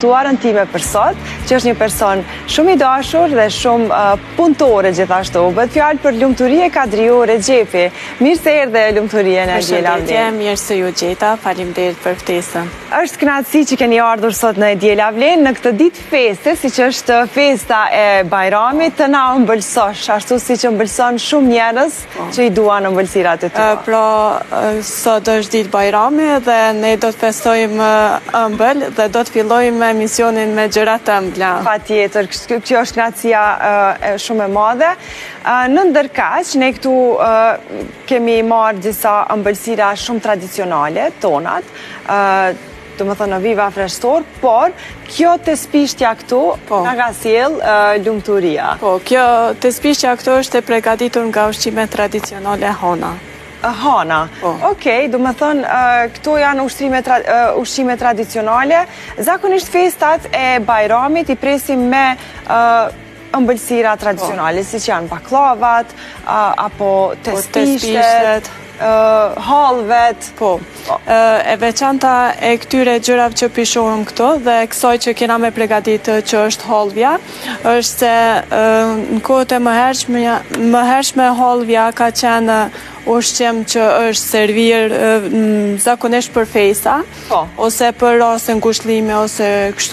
Tuarën time për sot, që është një person shumë i dashur dhe shumë punëtore gjithashtu. Bëhet fjalë për Lumturie Kadriu Rexhepi. Mirë se erdhe Lumturie në Diela Vlen. Përshëndetje, mirë se ju gjeta, faleminderit për ftesën. Është kënaqësi që keni ardhur sot në Diela Vlen në këtë ditë feste, siç është festa e Bajramit, të na ëmbëlsosh, ashtu siç ëmbëlson shumë njerëz që i duan ëmbëlsirat e tua. Pra, sot është ditë Bajrami dhe ne do të festojmë ëmbël dhe do të fillojmë emisionin me gjëra të ëmbla. Patjetër, kjo është kënaqësia shumë e madhe. Në ndërkaq, ne këtu kemi marrë disa ëmbëlsira shumë tradicionale, tonat, do më thënë në viva frestor, por kjo të spishtja këtu nga ka sjell Lumturia. Po, kjo të spishtja këtu është e përgatitur nga ushqime tradicionale Hana. Hana. Okej, do më thënë, këto janë ushqime tradicionale. Zakonisht festat e Bajramit i presim me ëmbëlsira tradicionale, si që janë baklavat, apo tespishtet, hallvet. Po, e veçanta e këtyre gjërave që pishohem këto dhe kësaj që kena me përgatitë që është hallvja, është se në kohët e mëhershme hallvja ka qenë ushqim që është servir zakonisht për festa, ose për raste ngushëllime, ose kështu.